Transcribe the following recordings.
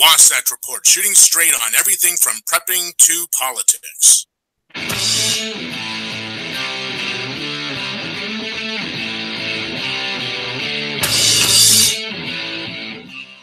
Wasatch Report, shooting straight on everything from prepping to politics.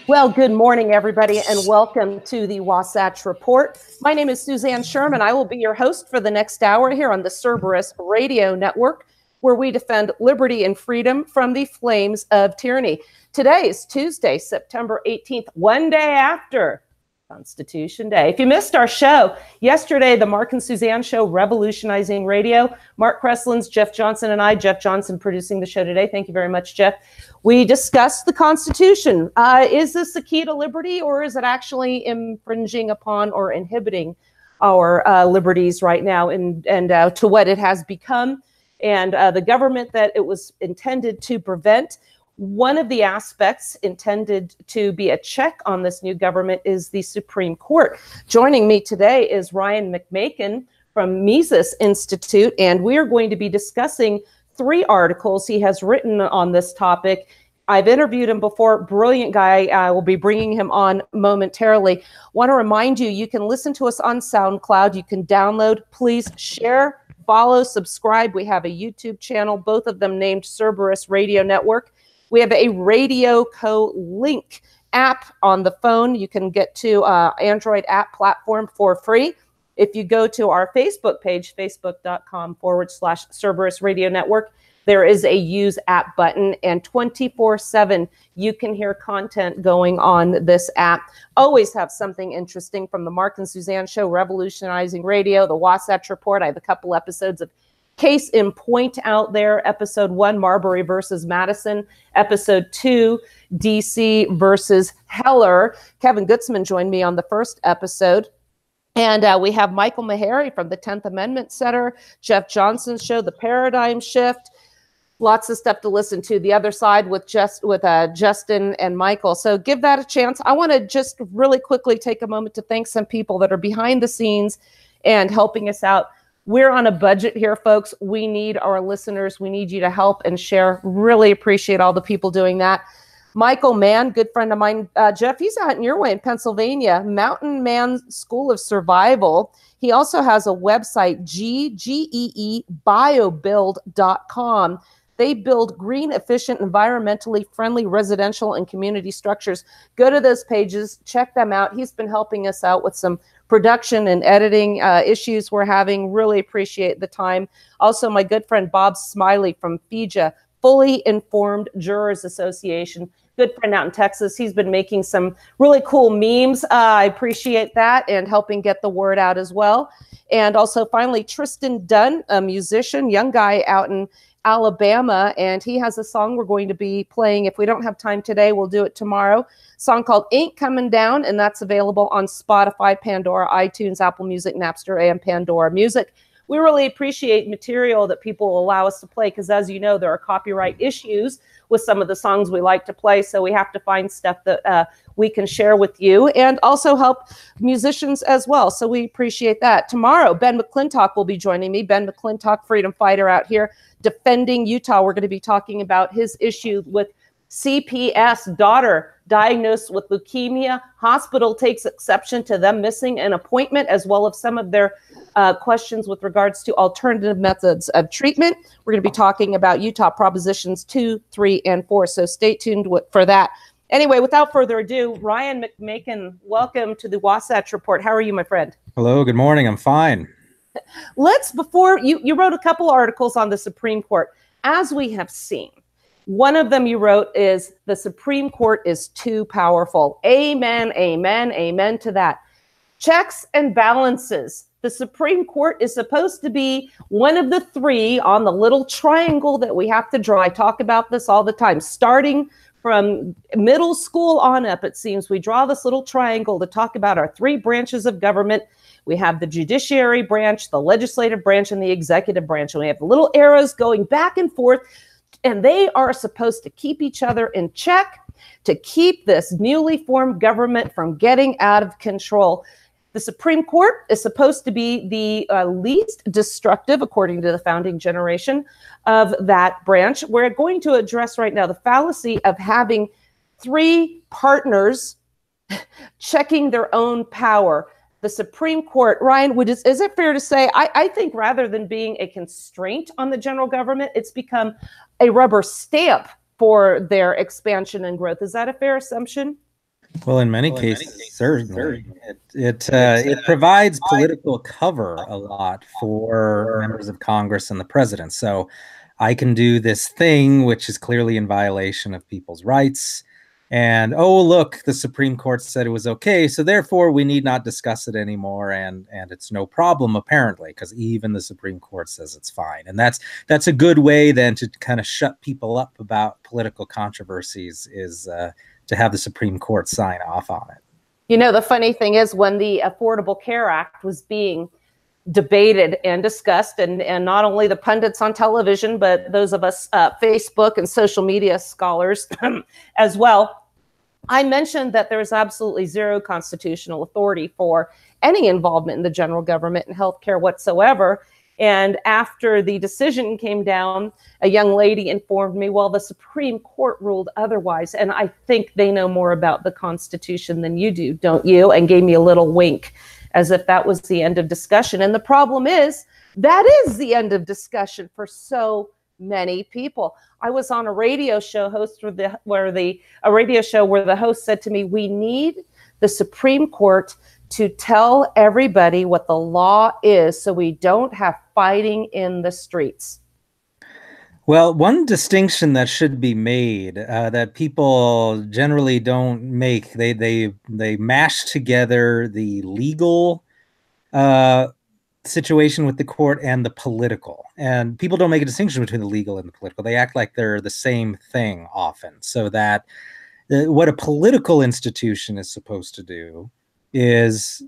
Well, good morning, everybody, and welcome to the Wasatch Report. My name is Suzanne Sherman. I will be your host for the next hour here on the Cerberus Radio Network, where we defend liberty and freedom from the flames of tyranny. Today is Tuesday, September 18th, one day after Constitution Day. If you missed our show yesterday, the Mark and Suzanne show, Revolutionizing Radio, Mark Kreslins, Jeff Johnson, and I, Jeff Johnson, producing the show today. Thank you very much, Jeff. We discussed the Constitution. Is this the key to liberty, or is it actually infringing upon or inhibiting our liberties right now, and to what it has become, and the government that it was intended to prevent? One of the aspects intended to be a check on this new government is the Supreme Court. Joining me today is Ryan McMaken from Mises Institute, and we are going to be discussing 3 articles he has written on this topic. I've interviewed him before, brilliant guy. I will be bringing him on momentarily. Want to remind you, you can listen to us on SoundCloud. You can download, please share, follow, subscribe. We have a YouTube channel, both of them named Cerberus Radio Network. We have a Radio Co. link app on the phone. You can get to Android app platform for free. If you go to our Facebook page, facebook.com/Cerberus Radio Network, there is a use app button, and 24/7 you can hear content going on this app. Always have something interesting from the Mark and Suzanne show, Revolutionizing Radio, the Wasatch Report. I have a couple episodes of Case in Point out there. Episode 1, Marbury versus Madison. Episode 2, DC versus Heller. Kevin Gutzman joined me on the first episode. And we have Michael Meharry from the 10th Amendment Center, Jeff Johnson's show, The Paradigm Shift. Lots of stuff to listen to. The Other Side with Justin and Michael. So give that a chance. I want to just really quickly take a moment to thank some people that are behind the scenes and helping us out. We're on a budget here, folks. We need our listeners. We need you to help and share. Really appreciate all the people doing that. Michael Mann, good friend of mine. Jeff, he's out in your way in Pennsylvania, Mountain Man School of Survival. He also has a website, geebiobuild.com. They build green, efficient, environmentally friendly residential and community structures. Go to those pages, check them out. He's been helping us out with some production and editing issues we're having. Really appreciate the time. Also, my good friend Bob Smiley from FIJA, Fully Informed Jurors Association. Good friend out in Texas. He's been making some really cool memes. I appreciate that, and helping get the word out as well. And also, finally, Tristan Dunn, a musician, young guy out in Alabama, and he has a song we're going to be playing. If we don't have time today, we'll do it tomorrow. Song called Ain't Coming Down, and that's available on Spotify, Pandora, iTunes, Apple Music, Napster, and Pandora Music. We really appreciate material that people allow us to play, because as you know, there are copyright issues with some of the songs we like to play, so we have to find stuff that we can share with you and also help musicians as well. So we appreciate that. Tomorrow, Ben McClintock will be joining me. Ben McClintock, freedom fighter out here defending Utah. We're going to be talking about his issue with CPS, daughter diagnosed with leukemia. Hospital takes exception to them missing an appointment, as well as some of their questions with regards to alternative methods of treatment. We're going to be talking about Utah Propositions 2, 3, and 4. So stay tuned for that. Anyway, without further ado, Ryan McMaken, welcome to the Wasatch Report. How are you, my friend? Hello, good morning. I'm fine. Before you wrote a couple articles on the Supreme Court. As we have seen, one of them you wrote is the Supreme Court is too powerful. Amen, amen, amen to that. Checks and balances. The Supreme Court is supposed to be one of the 3 on the little triangle that we have to draw. I talk about this all the time. Starting from middle school on up, it seems, we draw this little triangle to talk about our 3 branches of government. We have the judiciary branch, the legislative branch, and the executive branch. And we have little arrows going back and forth, and they are supposed to keep each other in check, to keep this newly formed government from getting out of control. The Supreme Court is supposed to be the least destructive, according to the founding generation, of that branch. We're going to address right now the fallacy of having three partners checking their own power. The Supreme Court, Ryan, is it fair to say, I think rather than being a constraint on the general government, it's become a rubber stamp for their expansion and growth. Is that a fair assumption? Well, in many cases, certainly. It provides political cover a lot for members of Congress and the president. So I can do this thing, which is clearly in violation of people's rights. And, oh, look, the Supreme Court said it was okay, so therefore we need not discuss it anymore, and it's no problem, apparently, because even the Supreme Court says it's fine. And that's a good way, then, to kind of shut people up about political controversies, is to have the Supreme Court sign off on it. You know, the funny thing is, when the Affordable Care Act was being debated and discussed, and not only the pundits on television, but those of us Facebook and social media scholars as well, I mentioned that there is absolutely zero constitutional authority for any involvement in the general government and healthcare whatsoever. And after the decision came down, a young lady informed me, well, the Supreme Court ruled otherwise. And I think they know more about the Constitution than you do, don't you? And gave me a little wink, as if that was the end of discussion. And the problem is, that is the end of discussion for so many people. I was on a radio show where the host said to me, we need the Supreme Court to tell everybody what the law is so we don't have fighting in the streets. Well, one distinction that should be made that people generally don't make, they mash together the legal situation with the court and the political. And people don't make a distinction between the legal and the political. They act like they're the same thing often. So that what a political institution is supposed to do is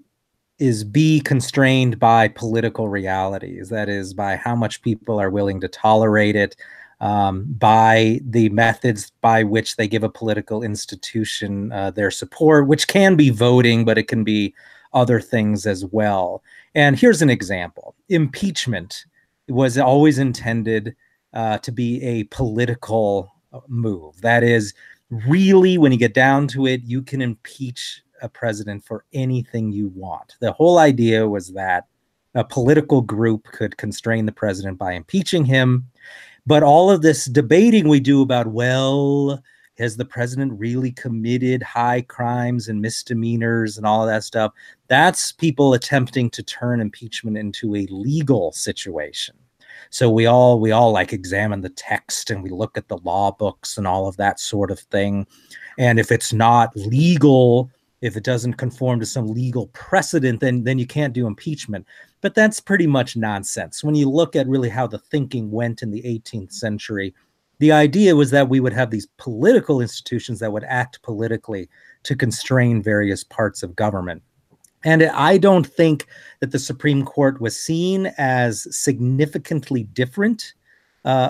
be constrained by political realities. That is, by how much people are willing to tolerate it, by the methods by which they give a political institution their support, which can be voting, but it can be other things as well. And here's an example. Impeachment was always intended to be a political move. That is, really, when you get down to it, you can impeach a president for anything you want. The whole idea was that a political group could constrain the president by impeaching him. But all of this debating we do about, well, has the president really committed high crimes and misdemeanors and all of that stuff? That's people attempting to turn impeachment into a legal situation. So we all like examine the text and we look at the law books and all of that sort of thing. And if it's not legal, if it doesn't conform to some legal precedent, then you can't do impeachment. But that's pretty much nonsense. When you look at really how the thinking went in the 18th century, the idea was that we would have these political institutions that would act politically to constrain various parts of government. And I don't think that the Supreme Court was seen as significantly different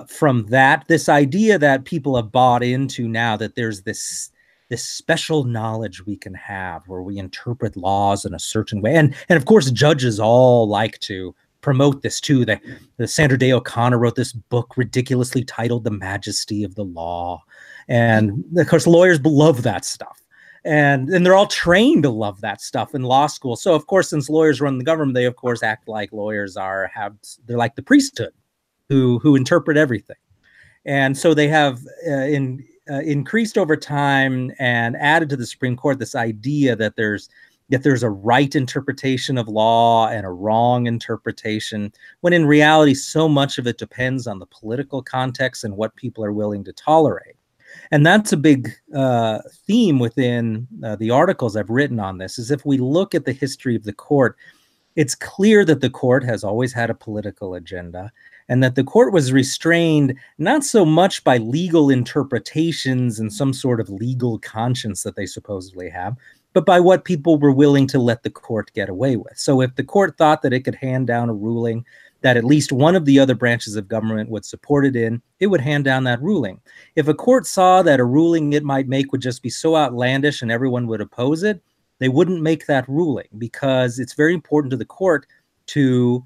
from that. This idea that people have bought into now, that there's this special knowledge we can have where we interpret laws in a certain way. And of course, judges all like to promote this too. The Sandra Day O'Connor wrote this book ridiculously titled The Majesty of the Law. And of course, lawyers love that stuff. And they're all trained to love that stuff in law school. So of course, since lawyers run the government, they of course act like lawyers they're like the priesthood who interpret everything. And so they have increased over time and added to the Supreme Court this idea that there's a right interpretation of law and a wrong interpretation, when in reality, so much of it depends on the political context and what people are willing to tolerate. And that's a big theme within the articles I've written on this, is if we look at the history of the court, it's clear that the court has always had a political agenda, and that the court was restrained not so much by legal interpretations and some sort of legal conscience that they supposedly have, but by what people were willing to let the court get away with. So if the court thought that it could hand down a ruling that at least one of the other branches of government would support it in, it would hand down that ruling. If a court saw that a ruling it might make would just be so outlandish and everyone would oppose it, they wouldn't make that ruling, because it's very important to the court to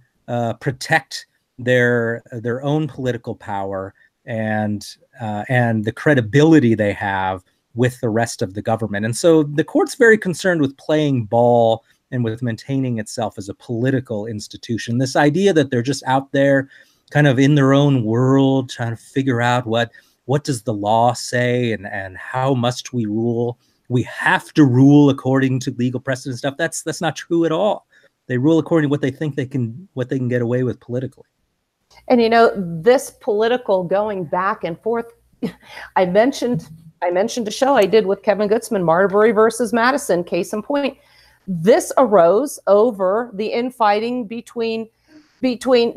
protect their own political power and the credibility they have with the rest of the government. And so the court's very concerned with playing ball and with maintaining itself as a political institution. This idea that they're just out there kind of in their own world, trying to figure out what does the law say and how must we rule? We have to rule according to legal precedent stuff. That's not true at all. They rule according to what they think they can get away with politically. And this political going back and forth, I mentioned a show I did with Kevin Gutzman, Marbury versus Madison, case in point. This arose over the infighting between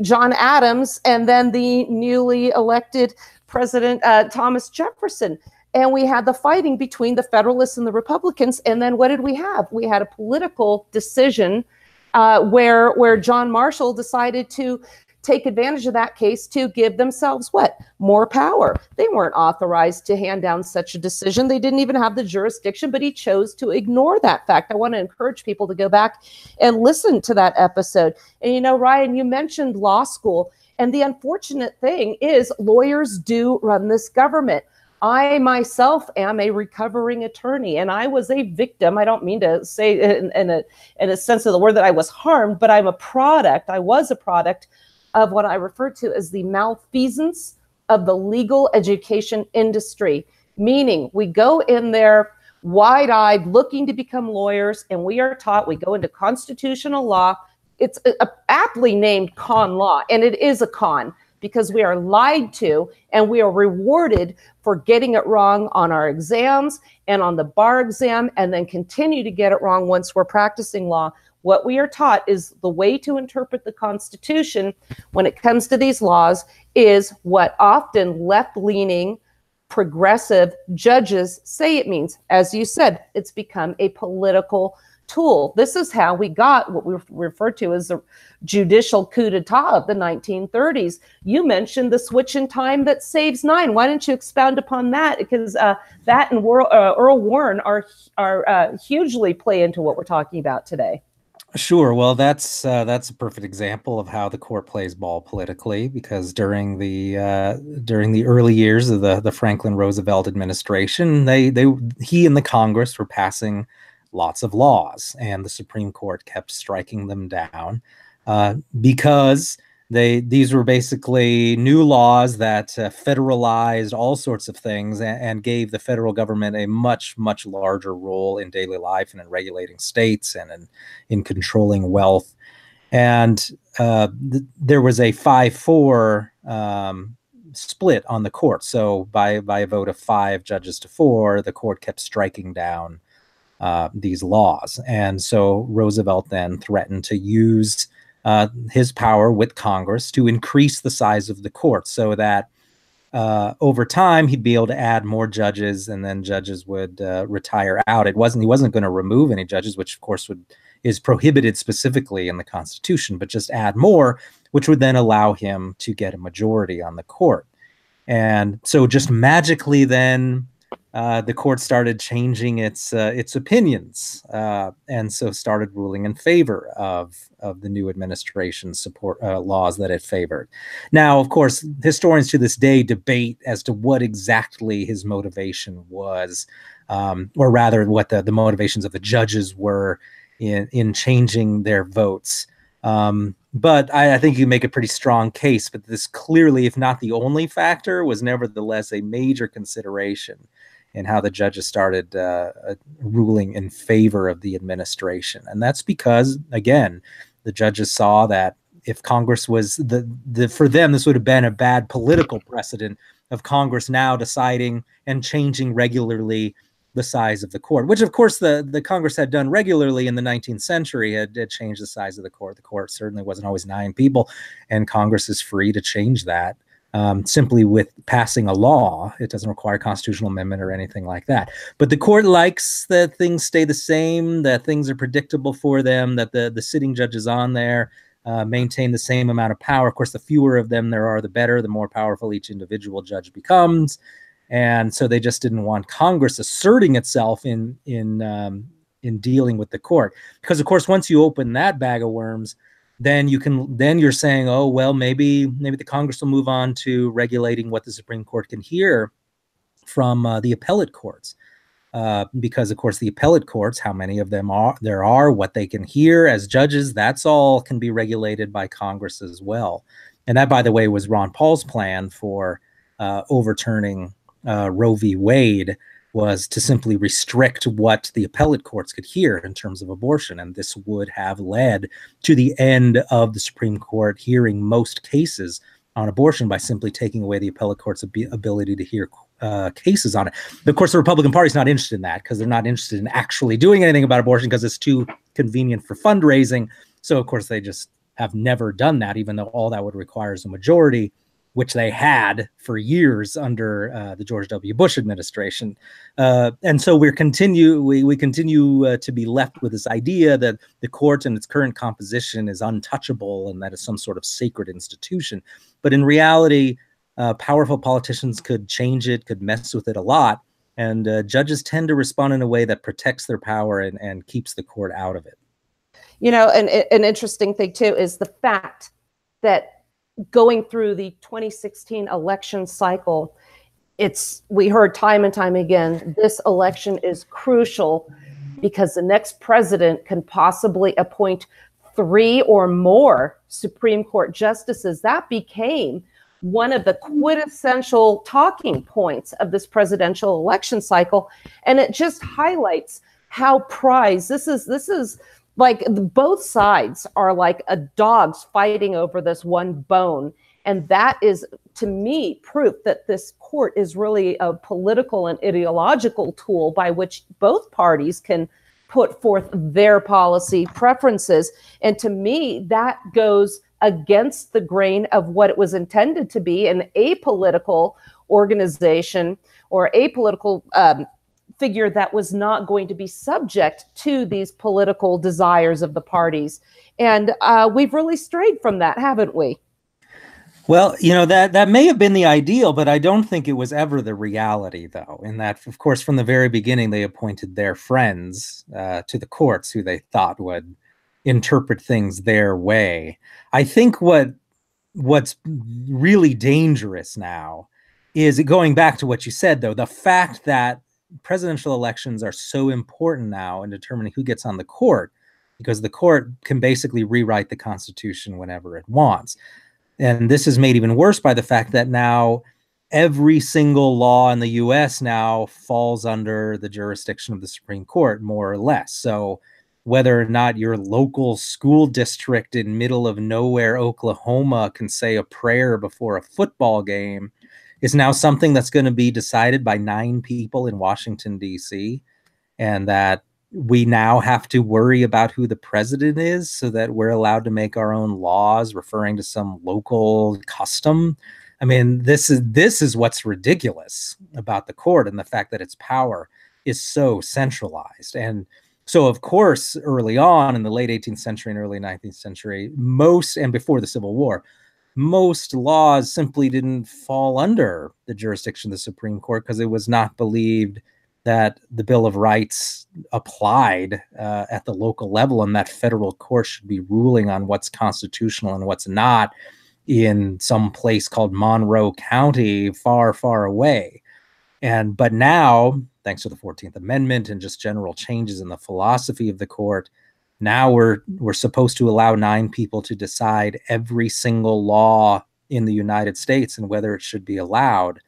John Adams and then the newly elected President Thomas Jefferson. And we had the fighting between the Federalists and the Republicans. And then what did we have? We had a political decision where John Marshall decided to take advantage of that case to give themselves what? More power. They weren't authorized to hand down such a decision. They didn't even have the jurisdiction, but he chose to ignore that fact. I want to encourage people to go back and listen to that episode. And Ryan, you mentioned law school, and the unfortunate thing is lawyers do run this government. I myself am a recovering attorney, and I was a victim. I don't mean to say in a sense of the word that I was harmed, but I was a product of what I refer to as the malfeasance of the legal education industry, meaning we go in there wide-eyed looking to become lawyers, and we are taught, we go into constitutional law. It's aptly named con law, and it is a con because we are lied to and we are rewarded for getting it wrong on our exams and on the bar exam, and then continue to get it wrong once we're practicing law. What we are taught is the way to interpret the Constitution when it comes to these laws is what often left-leaning progressive judges say it means. As you said, it's become a political tool. This is how we got what we refer to as the judicial coup d'etat of the 1930s. You mentioned the switch in time that saves 9. Why don't you expound upon that? Because that and Earl Warren are hugely play into what we're talking about today. Sure. Well, that's a perfect example of how the court plays ball politically, because during the early years of the Franklin Roosevelt administration, he and the Congress were passing lots of laws, and the Supreme Court kept striking them down because these were basically new laws that federalized all sorts of things and gave the federal government a much, much larger role in daily life and in regulating states and in controlling wealth. And there was a 5-4 split on the court. So by a vote of 5 judges to 4, the court kept striking down these laws. And so Roosevelt then threatened to use his power with Congress to increase the size of the court so that over time he'd be able to add more judges, and then judges would retire out. He wasn't going to remove any judges, which of course is prohibited specifically in the Constitution, but just add more, which would then allow him to get a majority on the court. And so just magically then the court started changing its opinions, and so started ruling in favor of the new administration's support laws that it favored. Now, of course, historians to this day debate as to what exactly his motivation was, or rather, what the motivations of the judges were in changing their votes. But I think you make a pretty strong case. But this clearly, if not the only factor, was nevertheless a major consideration in how the judges started ruling in favor of the administration. And that's because, again, the judges saw that if Congress was for them, this would have been a bad political precedent of Congress now deciding and changing regularly the size of the court, which of course the Congress had done regularly in the 19th century, had changed the size of the court. The court certainly wasn't always 9 people, and Congress is free to change that simply with passing a law. It doesn't require a constitutional amendment or anything like that. But the court likes that things stay the same, that things are predictable for them, that the sitting judges on there maintain the same amount of power. Of course, the fewer of them there are, the better, the more powerful each individual judge becomes. And so they just didn't want Congress asserting itself in dealing with the court, because of course once you open that bag of worms, then you're saying, oh well, maybe the Congress will move on to regulating what the Supreme Court can hear from the appellate courts. because, of course, the appellate courts, how many of them there are, what they can hear as judges, that's all can be regulated by Congress as well. And that, by the way, was Ron Paul's plan for overturning Roe v. Wade, was to simply restrict what the appellate courts could hear in terms of abortion. And this would have led to the end of the Supreme Court hearing most cases on abortion by simply taking away the appellate court's ability to hear cases on it. But of course, the Republican Party is not interested in that, because they're not interested in actually doing anything about abortion because it's too convenient for fundraising. So, of course, they just have never done that, even though all that would require is a majority, which they had for years under the George W. Bush administration. And so we continue to be left with this idea that the court in its current composition is untouchable and that it's some sort of sacred institution. But in reality, powerful politicians could change it, could mess with it a lot. And judges tend to respond in a way that protects their power and keeps the court out of it. You know, and an interesting thing, too, is the fact that going through the 2016 election cycle, we heard time and time again, this election is crucial because the next president can possibly appoint 3 or more Supreme Court justices. That became one of the quintessential talking points of this presidential election cycle. And it just highlights how prized this is. Like, both sides are like dogs fighting over this one bone. And that is, to me, proof that this court is really a political and ideological tool by which both parties can put forth their policy preferences. And to me, that goes against the grain of what it was intended to be, an apolitical organization or apolitical figure that was not going to be subject to these political desires of the parties. And we've really strayed from that, haven't we? Well, you know, that may have been the ideal, but I don't think it was ever the reality, though, in that, of course, from the very beginning, they appointed their friends to the courts who they thought would interpret things their way. I think what's really dangerous now is, going back to what you said, though, the fact that presidential elections are so important now in determining who gets on the court, because the court can basically rewrite the Constitution whenever it wants. And this is made even worse by the fact that now every single law in the US now falls under the jurisdiction of the Supreme Court, more or less. So whether or not your local school district in middle of nowhere, Oklahoma, can say a prayer before a football game is now something that's going to be decided by 9 people in Washington, D.C., and that we now have to worry about who the president is so that we're allowed to make our own laws referring to some local custom. I mean, this is what's ridiculous about the court, and the fact that its power is so centralized. And so, of course, early on in the late 18th century and early 19th century, and before the Civil War, most laws simply didn't fall under the jurisdiction of the Supreme Court because it was not believed that the Bill of Rights applied at the local level, and that federal courts should be ruling on what's constitutional and what's not in some place called Monroe County, far, far away. But now, thanks to the 14th Amendment and just general changes in the philosophy of the court, now we're supposed to allow 9 people to decide every single law in the United States and whether it should be allowed.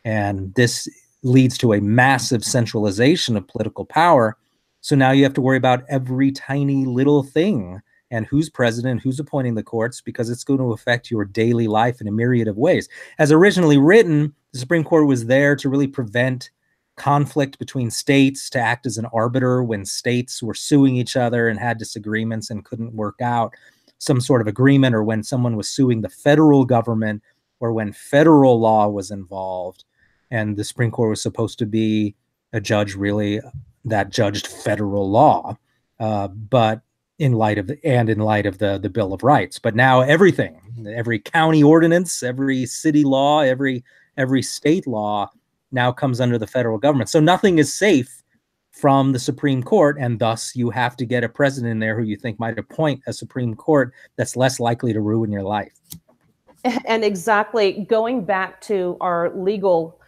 And this leads to a massive centralization of political power. So now you have to worry about every tiny little thing and who's president, who's appointing the courts, because it's going to affect your daily life in a myriad of ways. As originally written, the Supreme Court was there to really prevent conflict between states, to act as an arbiter when states were suing each other and had disagreements and couldn't work out some sort of agreement, or when someone was suing the federal government, or when federal law was involved. And the Supreme Court was supposed to be a judge, really, that judged federal law, but in light of the Bill of Rights. But now everything, every county ordinance, every city law, every state law now comes under the federal government. So nothing is safe from the Supreme Court, and thus you have to get a president in there who you think might appoint a Supreme Court that's less likely to ruin your life. And exactly, going back to our legal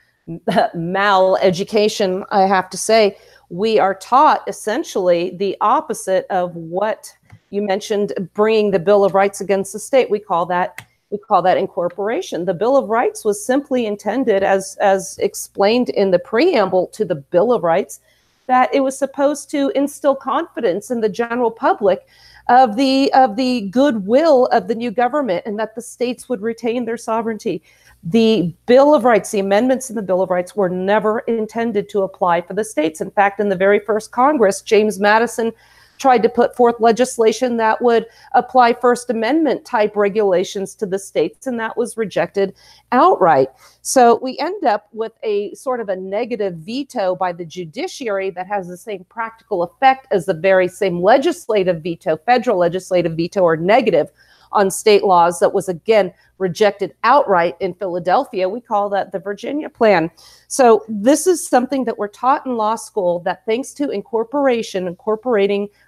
mal-education, I have to say. We are taught essentially the opposite of what you mentioned, bringing the Bill of Rights against the state. We call that incorporation. The Bill of Rights was simply intended, as explained in the preamble to the Bill of Rights, that it was supposed to instill confidence in the general public of the goodwill of the new government, and that the states would retain their sovereignty. The Bill of Rights, the amendments in the Bill of Rights, were never intended to apply for the states. In fact, in the very first Congress, James Madison tried to put forth legislation that would apply First Amendment type regulations to the states, and that was rejected outright. So we end up with a sort of a negative veto by the judiciary that has the same practical effect as the very same legislative veto, federal legislative veto, or negative on state laws, that was again rejected outright in Philadelphia. We call that the Virginia Plan. So this is something that we're taught in law school, that thanks to incorporating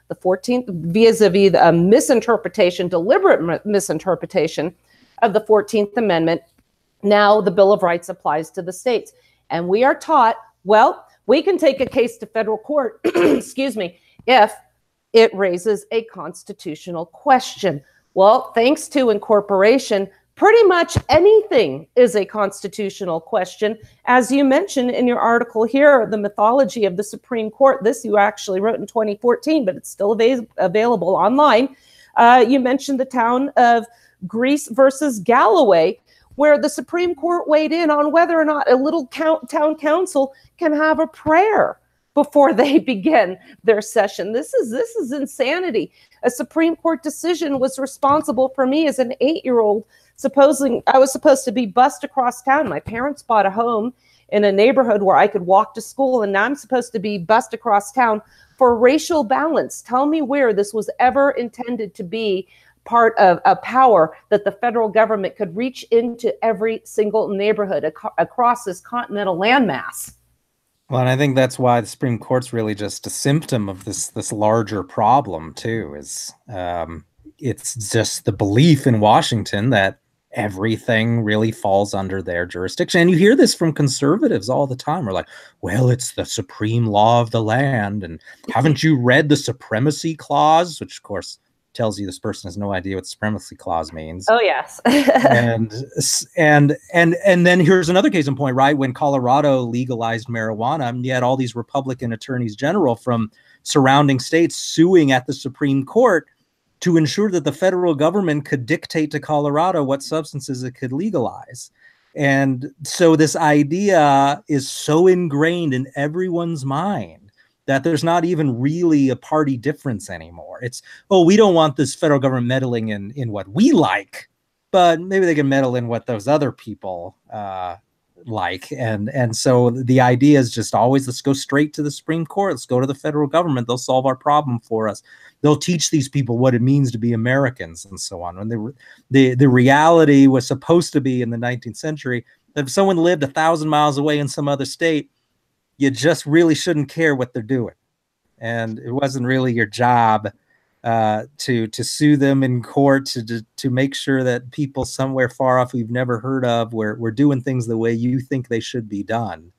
the 14th vis-a-vis the misinterpretation, deliberate misinterpretation of the 14th Amendment, now the Bill of Rights applies to the states. And we are taught, well, we can take a case to federal court, excuse me, if it raises a constitutional question. Well, thanks to incorporation, pretty much anything is a constitutional question. As you mentioned in your article here, the mythology of the Supreme Court, this you actually wrote in 2014, but it's still available online. You mentioned the town of Greece versus Galloway, where the Supreme Court weighed in on whether or not a little town council can have a prayer before they begin their session. This is insanity. A Supreme Court decision was responsible for me as an 8-year-old, supposing I was supposed to be bused across town. My parents bought a home in a neighborhood where I could walk to school, and now I'm supposed to be bused across town for racial balance. Tell me where this was ever intended to be part of a power that the federal government could reach into every single neighborhood across this continental landmass. Well, and I think that's why the Supreme Court's really just a symptom of this larger problem too. Is it's just the belief in Washington that everything really falls under their jurisdiction. And you hear this from conservatives all the time. We're like, well, it's the supreme law of the land, and haven't you read the Supremacy Clause? Which, of course, tells you this person has no idea what the Supremacy Clause means. Oh, yes. and then here's another case in point, right? When Colorado legalized marijuana, and you had all these Republican attorneys general from surrounding states suing at the Supreme Court to ensure that the federal government could dictate to Colorado what substances it could legalize. And so this idea is so ingrained in everyone's mind that there's not even really a party difference anymore. It's, oh, we don't want this federal government meddling in what we like, but maybe they can meddle in what those other people like. And so the idea is just always, let's go straight to the Supreme Court. Let's go to the federal government. They'll solve our problem for us. They'll teach these people what it means to be Americans and so on. And the reality was supposed to be in the 19th century that if someone lived 1,000 miles away in some other state, you just really shouldn't care what they're doing. And it wasn't really your job to sue them in court, to make sure that people somewhere far off we've never heard of were doing things the way you think they should be done.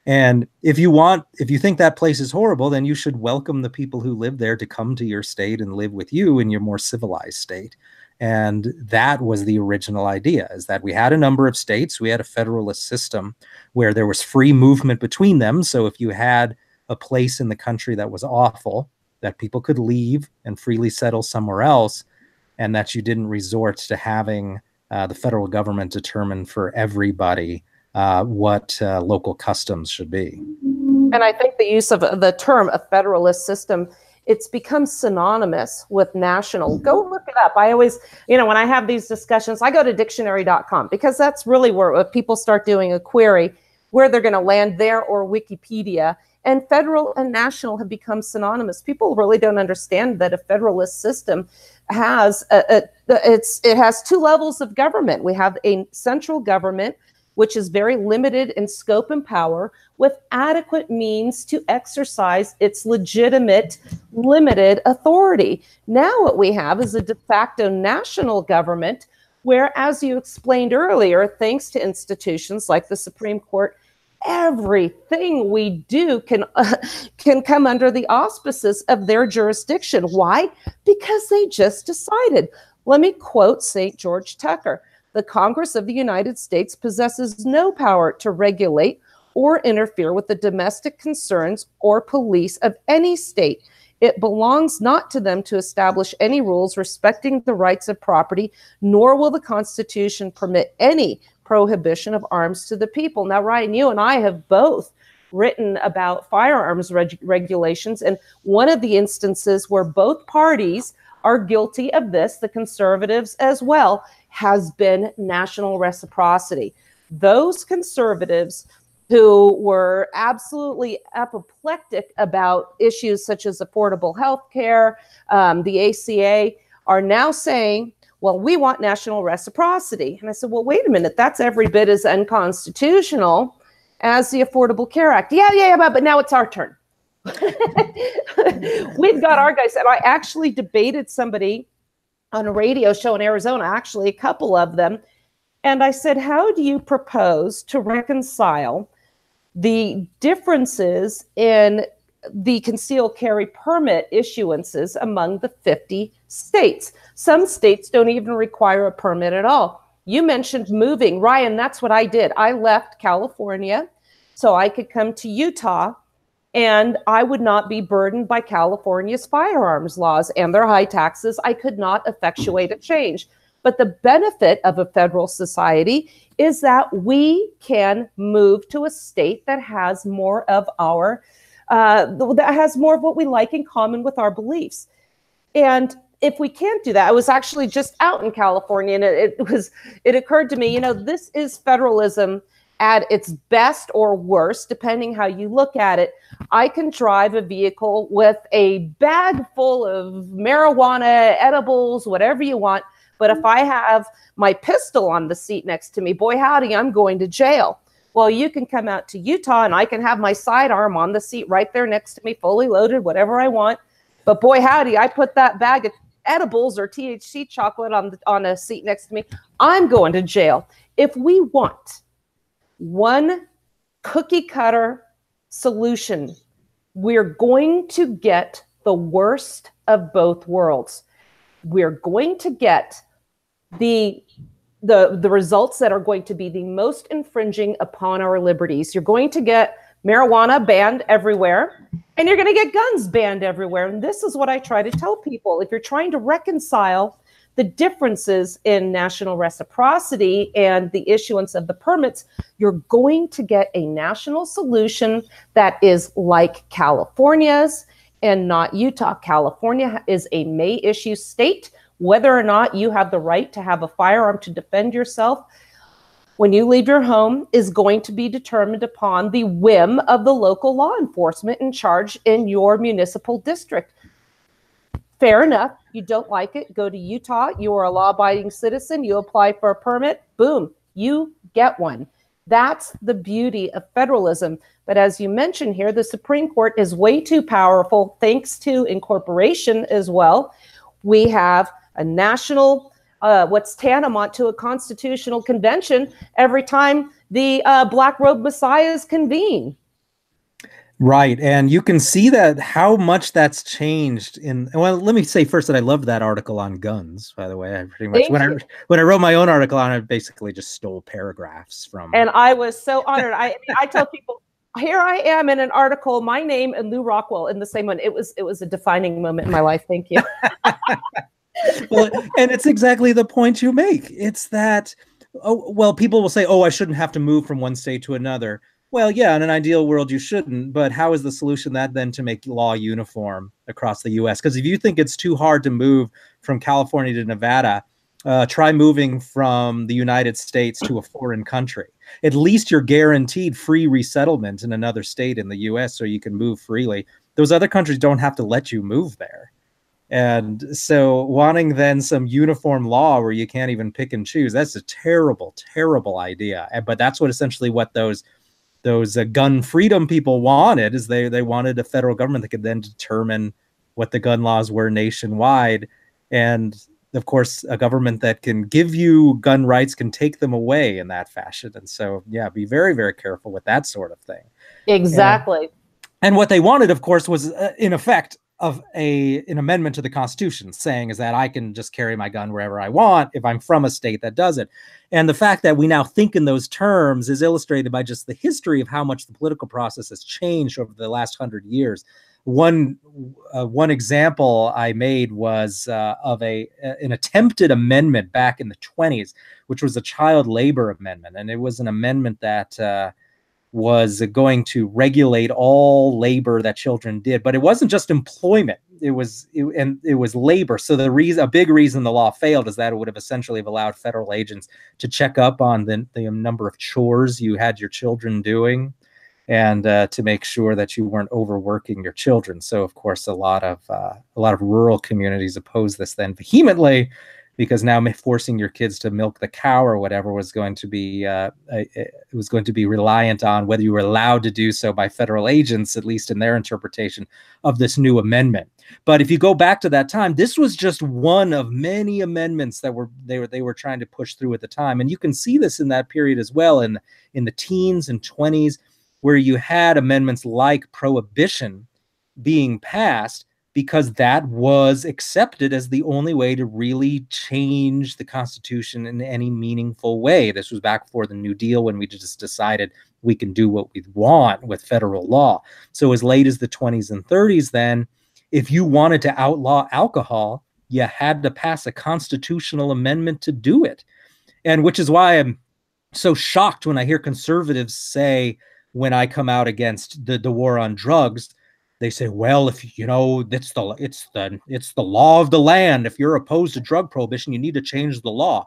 And if you think that place is horrible, then you should welcome the people who live there to come to your state and live with you in your more civilized state. And that was the original idea, is that we had a number of states. We had a federalist system where there was free movement between them. So if you had a place in the country that was awful, that people could leave and freely settle somewhere else, and that you didn't resort to having the federal government determine for everybody what local customs should be. And I think the use of the term a federalist system, it's become synonymous with national. Go look it up. I always, when I have these discussions, I go to dictionary.com, because that's really where people start doing a query, where they're going to land there, or Wikipedia. And federal and national have become synonymous. People really don't understand that a federalist system has it has two levels of government. We have a central government, which is very limited in scope and power, with adequate means to exercise its legitimate, limited authority. Now what we have is a de facto national government, where, as you explained earlier, thanks to institutions like the Supreme Court, everything we do can come under the auspices of their jurisdiction. Why? Because they just decided. Let me quote St. George Tucker. The Congress of the United States possesses no power to regulate or interfere with the domestic concerns or police of any state. It belongs not to them to establish any rules respecting the rights of property, nor will the Constitution permit any prohibition of arms to the people. Now, Ryan, you and I have both written about firearms regulations, and one of the instances where both parties are guilty of this, the conservatives as well, has been national reciprocity. Those conservatives who were absolutely apoplectic about issues such as affordable health care, the ACA, are now saying, well, we want national reciprocity. And I said, well, wait a minute, that's every bit as unconstitutional as the Affordable Care Act. Yeah, but now it's our turn. We've got our guys. And I actually debated somebody on a radio show in Arizona, actually a couple of them. And I said, how do you propose to reconcile the differences in the concealed carry permit issuances among the 50 states? Some states don't even require a permit at all. You mentioned moving. Ryan, that's what I did. I left California so I could come to Utah, and I would not be burdened by California's firearms laws and their high taxes. I could not effectuate a change. But the benefit of a federal society is that we can move to a state that has more of our, that has more of what we like in common with our beliefs. And if we can't do that, I was actually just out in California, and it occurred to me, you know, this is federalism at its best or worst, depending how you look at it. I can drive a vehicle with a bag full of marijuana, edibles, whatever you want. But if I have my pistol on the seat next to me, boy, howdy, I'm going to jail. Well, you can come out to Utah and I can have my sidearm on the seat right there next to me, fully loaded, whatever I want. But boy, howdy, I put that bag of edibles or THC chocolate on a seat next to me, I'm going to jail. If we want one cookie cutter solution, we're going to get the worst of both worlds. We're going to get the results that are going to be the most infringing upon our liberties. You're going to get marijuana banned everywhere, and you're going to get guns banned everywhere. And this is what I try to tell people. If you're trying to reconcile the differences in national reciprocity and the issuance of the permits, you're going to get a national solution that is like California's and not Utah. California is a may issue state. Whether or not you have the right to have a firearm to defend yourself when you leave your home is going to be determined upon the whim of the local law enforcement in charge in your municipal district. Fair enough. You don't like it, go to Utah. You are a law-abiding citizen. You apply for a permit. Boom, you get one. That's the beauty of federalism. But as you mentioned here, the Supreme Court is way too powerful, thanks to incorporation as well. We have a national, what's tantamount to a constitutional convention every time the Black Robe Messiahs convene. Right. And you can see that how much that's changed well, let me say first that I loved that article on guns, by the way. I pretty much, when I wrote my own article on it, I basically just stole paragraphs from. And I was so honored. I tell people, here I am in an article, my name and Lou Rockwell in the same one. It was a defining moment in my life. Thank you. Well, and it's exactly the point you make. It's that, oh, well, people will say, oh, I shouldn't have to move from one state to another. Well, yeah, in an ideal world, you shouldn't. But how is the solution that then to make law uniform across the U.S.? Because if you think it's too hard to move from California to Nevada, try moving from the United States to a foreign country. At least you're guaranteed free resettlement in another state in the U.S. so you can move freely. Those other countries don't have to let you move there. And so wanting then some uniform law where you can't even pick and choose, that's a terrible, terrible idea. But that's what essentially what those gun freedom people wanted, is they wanted a federal government that could then determine what the gun laws were nationwide. And of course, a government that can give you gun rights can take them away in that fashion. And so, yeah, be very, very careful with that sort of thing. Exactly. And what they wanted, of course, was in effect of an amendment to the Constitution saying is that I can just carry my gun wherever I want if I'm from a state that does it. And the fact that we now think in those terms is illustrated by just the history of how much the political process has changed over the last 100 years. One example I made was of an attempted amendment back in the 20s, which was a child labor amendment. And it was an amendment that was going to regulate all labor that children did, but it wasn't just employment. It was labor. So a big reason the law failed is that it would have essentially allowed federal agents to check up on the number of chores you had your children doing, and to make sure that you weren't overworking your children. So, of course, a lot of rural communities opposed this then vehemently, because now forcing your kids to milk the cow or whatever was going to be reliant on whether you were allowed to do so by federal agents, at least in their interpretation of this new amendment. But if you go back to that time, this was just one of many amendments that they were trying to push through at the time, and you can see this in that period as well in the teens and 20s, where you had amendments like prohibition being passed, because that was accepted as the only way to really change the Constitution in any meaningful way. This was back before the New Deal, when we just decided we can do what we want with federal law. So as late as the 20s and 30s, then, if you wanted to outlaw alcohol, you had to pass a constitutional amendment to do it. And which is why I'm so shocked when I hear conservatives say, when I come out against the war on drugs, they say, well, if it's the law of the land. If you're opposed to drug prohibition, you need to change the law.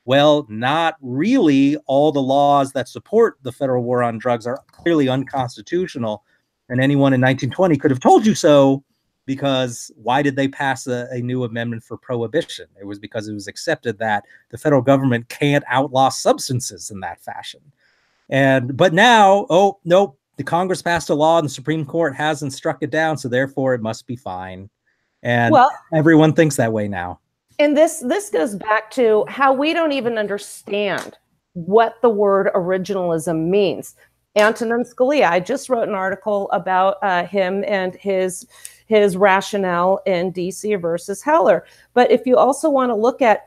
Well, not really. All the laws that support the federal war on drugs are clearly unconstitutional, and anyone in 1920 could have told you so, because why did they pass a new amendment for prohibition? It was because it was accepted that the federal government can't outlaw substances in that fashion. But now, oh, nope. The Congress passed a law and the Supreme Court hasn't struck it down, so therefore it must be fine. And everyone thinks that way now. And this goes back to how we don't even understand what the word originalism means. Antonin Scalia, I just wrote an article about him and his rationale in DC versus Heller. But if you also want to look at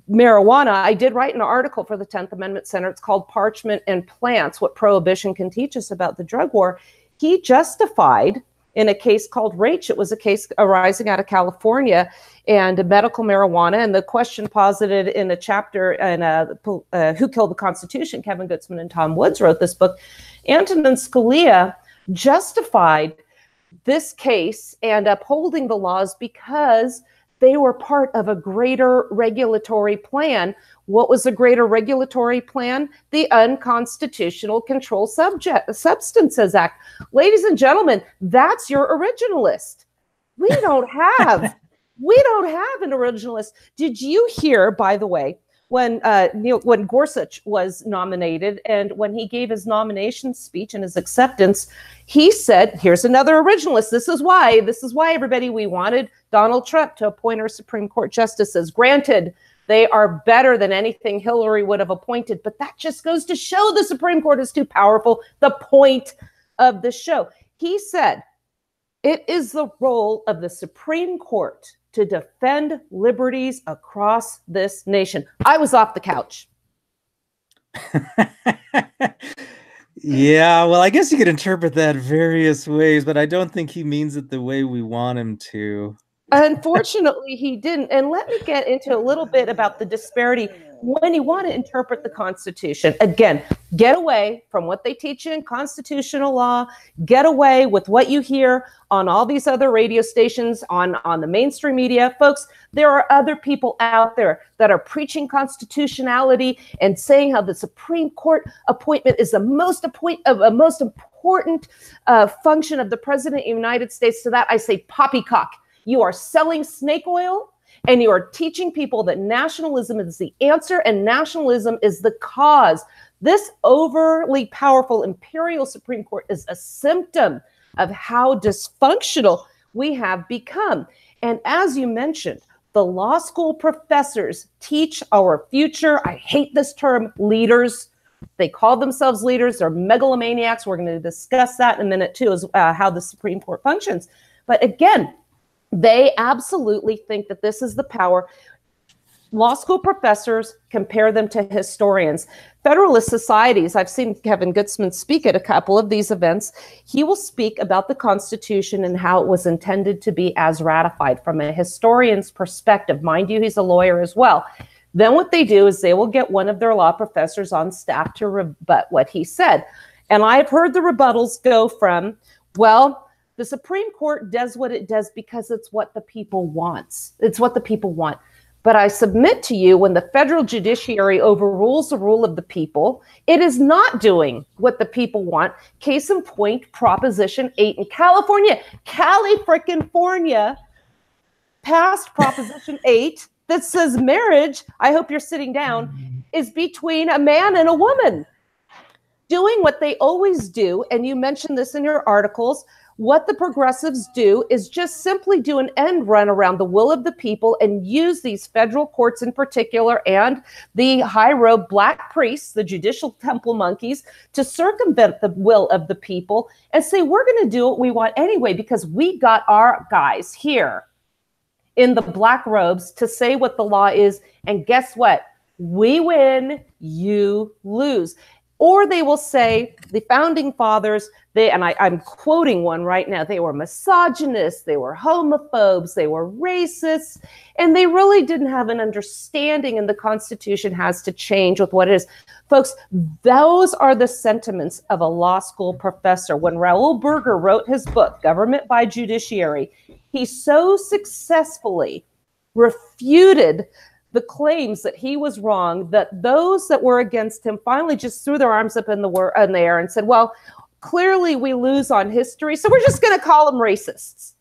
marijuana, I did write an article for the 10th Amendment Center. It's called Parchment and Plants, What Prohibition Can Teach Us About the Drug War. He justified, in a case called Raich, it was a case arising out of California, and medical marijuana, and the question posited in a chapter in Who Killed the Constitution, Kevin Gutzman and Tom Woods wrote this book. Antonin Scalia justified this case and upholding the laws because they were part of a greater regulatory plan. What was a greater regulatory plan? The Unconstitutional Controlled Substances Act. Ladies and gentlemen, that's your originalist. We don't have an originalist. Did you hear, by the way, when Gorsuch was nominated and when he gave his nomination speech and his acceptance, he said, here's another originalist. This is why, everybody, we wanted Donald Trump to appoint our Supreme Court justices. Granted, they are better than anything Hillary would have appointed, but that just goes to show the Supreme Court is too powerful. The point of the show. He said, it is the role of the Supreme Court to defend liberties across this nation. I was off the couch. Yeah, well, I guess you could interpret that various ways, but I don't think he means it the way we want him to. Unfortunately, he didn't. And let me get into a little bit about the disparity when you want to interpret the Constitution. Again, get away from what they teach you in constitutional law. Get away with what you hear on all these other radio stations, on the mainstream media. Folks, there are other people out there that are preaching constitutionality and saying how the Supreme Court appointment is the most important function of the President of the United States. To that, I say poppycock. You are selling snake oil, and you are teaching people that nationalism is the answer and nationalism is the cause. This overly powerful imperial Supreme Court is a symptom of how dysfunctional we have become. And as you mentioned, The law school professors teach our future, I hate this term, leaders. They call themselves leaders. They're megalomaniacs. We're going to discuss that in a minute too, as how the Supreme Court functions. But again, they absolutely think that this is the power. Law school professors compare them to historians. Federalist societies, I've seen Kevin Gutzman speak at a couple of these events. He will speak about the Constitution and how it was intended to be as ratified from a historian's perspective. Mind you, he's a lawyer as well. Then what they do is they will get one of their law professors on staff to rebut what he said. And I've heard the rebuttals go from, well, the Supreme Court does what it does because it's what the people wants. It's what the people want. But I submit to you, when the federal judiciary overrules the rule of the people, it is not doing what the people want. Case in point, Proposition 8 in California. Cali-frickin-fornia passed Proposition 8 that says marriage, I hope you're sitting down, is between a man and a woman. Doing what they always do, and you mentioned this in your articles, what the progressives do is just simply do an end run around the will of the people and use these federal courts in particular and the high-robed black priests, the judicial temple monkeys, to circumvent the will of the people and say, we're going to do what we want anyway because we got our guys here in the black robes to say what the law is. And guess what? We win, you lose. Or they will say the founding fathers, I'm quoting one right now, they were misogynists, they were homophobes, they were racists, and they really didn't have an understanding, and the Constitution has to change with what it is. Folks, those are the sentiments of a law school professor. When Raoul Berger wrote his book, Government by Judiciary, he so successfully refuted the claims that he was wrong, that those that were against him finally just threw their arms up in the air and said, well, clearly we lose on history, so we're just going to call them racists.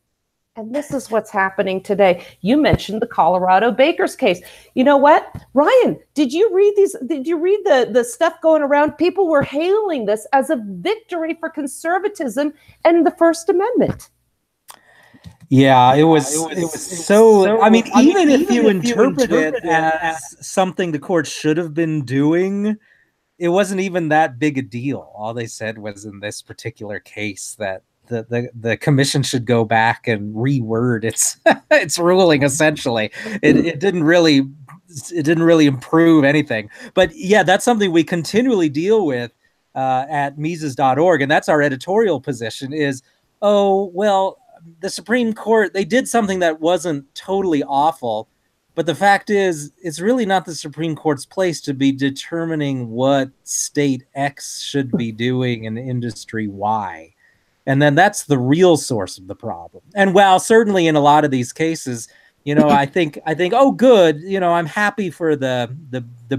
And this is what's happening today. You mentioned the Colorado Bakers case. You know what? Ryan, did you read these? Did you read the stuff going around? People were hailing this as a victory for conservatism and the First Amendment. Yeah, it was so, I mean, even if you interpret it as something the court should have been doing, it wasn't even that big a deal. All they said was in this particular case that the commission should go back and reword its ruling. Essentially, it didn't really improve anything. But yeah, that's something we continually deal with at Mises.org, and that's our editorial position is, oh, well, the Supreme Court, they did something that wasn't totally awful, but the fact is, it's really not the Supreme Court's place to be determining what state X should be doing in industry Y. And then that's the real source of the problem. And while certainly in a lot of these cases, you know, I think, oh, good, you know, I'm happy for the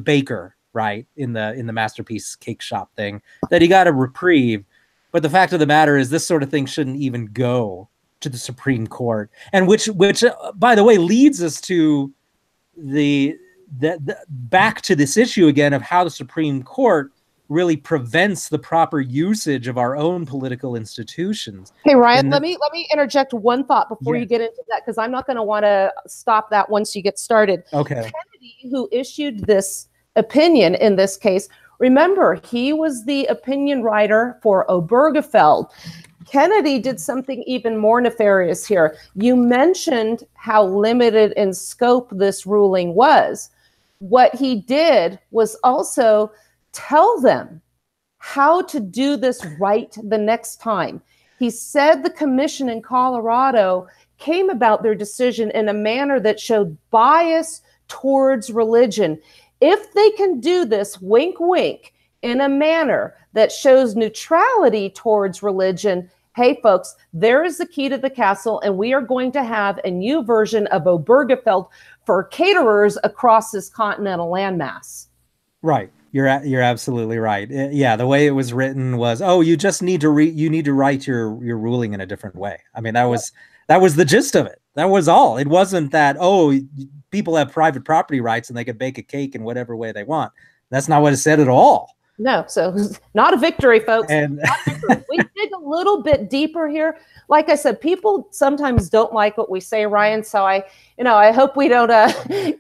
baker, right, in the Masterpiece Cake Shop thing, that he got a reprieve. But the fact of the matter is, this sort of thing shouldn't even go to the Supreme Court, and which by the way leads us to the back to this issue again of how the Supreme Court really prevents the proper usage of our own political institutions. Hey Ryan, let me interject one thought before you get into that, because I'm not going to want to stop that once you get started. Okay. Kennedy, who issued this opinion in this case, remember, he was the opinion writer for Obergefell. Kennedy did something even more nefarious here. You mentioned how limited in scope this ruling was. What he did was also tell them how to do this right the next time. He said the commission in Colorado came about their decision in a manner that showed bias towards religion. If they can do this, wink, wink, in a manner that shows neutrality towards religion, hey, folks, there is the key to the castle, and we are going to have a new version of Obergefell for caterers across this continental landmass. Right. You're absolutely right. Yeah, the way it was written was, oh, you just need to write your ruling in a different way. I mean, that was the gist of it. That was all. It wasn't that, oh, people have private property rights and they can bake a cake in whatever way they want. That's not what it said at all. No, so not a victory, folks. And Not a victory. We dig a little bit deeper here. Like I said, people sometimes don't like what we say, Ryan. So I hope we don't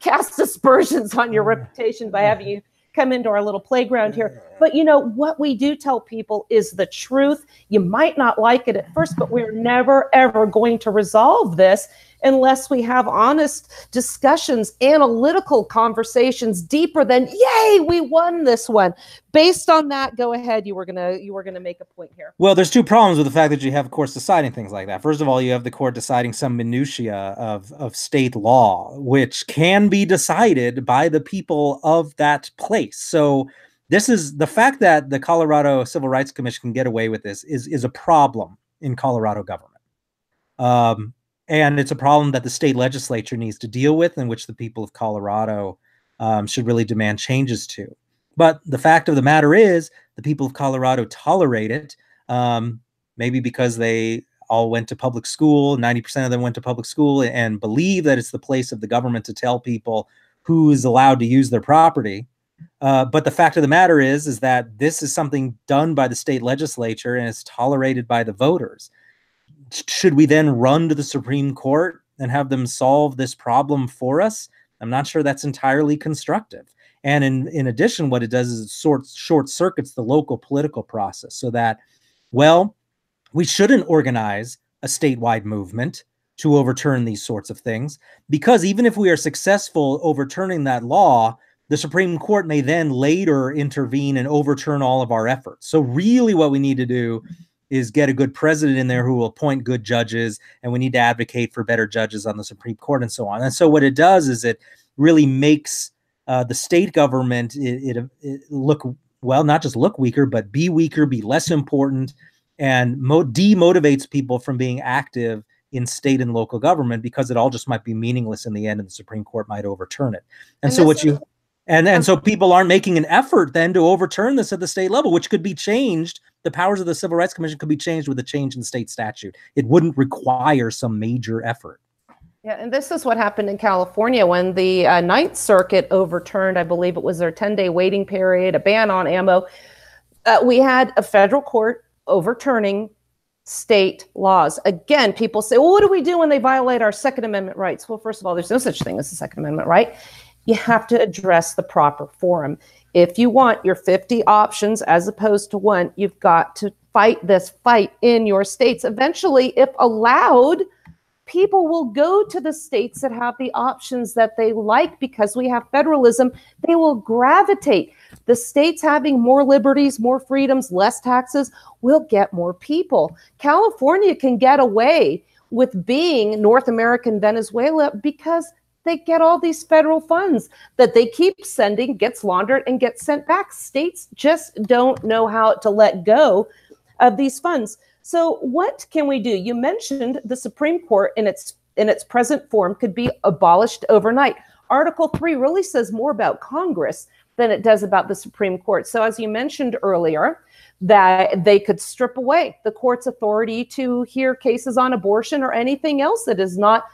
cast aspersions on your reputation by having you come into our little playground here. But what we do tell people is the truth. You might not like it at first, but we're never, ever going to resolve this unless we have honest discussions, analytical conversations deeper than, yay, we won this one. Based on that, go ahead. You were gonna make a point here. Well, there's two problems with the fact that you have courts deciding things like that. First of all, you have the court deciding some minutia of state law, which can be decided by the people of that place. So this is the fact that the Colorado Civil Rights Commission can get away with this is a problem in Colorado government. And it's a problem that the state legislature needs to deal with, and which the people of Colorado should really demand changes to. But the fact of the matter is, the people of Colorado tolerate it, maybe because they all went to public school, 90% of them went to public school, and believe that it's the place of the government to tell people who is allowed to use their property. But the fact of the matter is that this is something done by the state legislature and is tolerated by the voters. Should we then run to the Supreme Court and have them solve this problem for us? I'm not sure that's entirely constructive. And in addition, what it does is it short circuits the local political process so that, well, we shouldn't organize a statewide movement to overturn these sorts of things, because even if we are successful overturning that law, the Supreme Court may then later intervene and overturn all of our efforts. So really what we need to do is get a good president in there who will appoint good judges, and we need to advocate for better judges on the Supreme Court and so on. And so what it does is it really makes the state government it look, well, not just look weaker, but be weaker, be less important, and demotivates people from being active in state and local government, because it all just might be meaningless in the end, and the Supreme Court might overturn it. And so what you and so people aren't making an effort then to overturn this at the state level, which could be changed. The powers of the Civil Rights Commission could be changed with a change in state statute. It wouldn't require some major effort. Yeah, and this is what happened in California when the Ninth Circuit overturned, I believe it was their 10-day waiting period, a ban on ammo. We had a federal court overturning state laws. Again, people say, well, what do we do when they violate our Second Amendment rights? Well, first of all, there's no such thing as a Second Amendment right. You have to address the proper forum. If you want your 50 options as opposed to one, you've got to fight this fight in your states. Eventually, if allowed, people will go to the states that have the options that they like, because we have federalism. They will gravitate. The states having more liberties, more freedoms, less taxes will get more people. California can get away with being North American Venezuela because they get all these federal funds that they keep sending, gets laundered and gets sent back. States just don't know how to let go of these funds. So what can we do? You mentioned the Supreme Court in its present form could be abolished overnight. Article 3 really says more about Congress than it does about the Supreme Court. So as you mentioned earlier, that they could strip away the court's authority to hear cases on abortion or anything else that is not,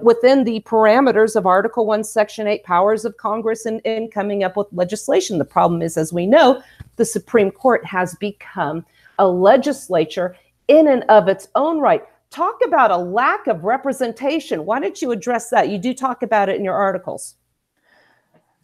within the parameters of Article 1, Section 8, powers of Congress in coming up with legislation. The problem is, as we know, the Supreme Court has become a legislature in and of its own right. Talk about a lack of representation. Why don't you address that? You do talk about it in your articles.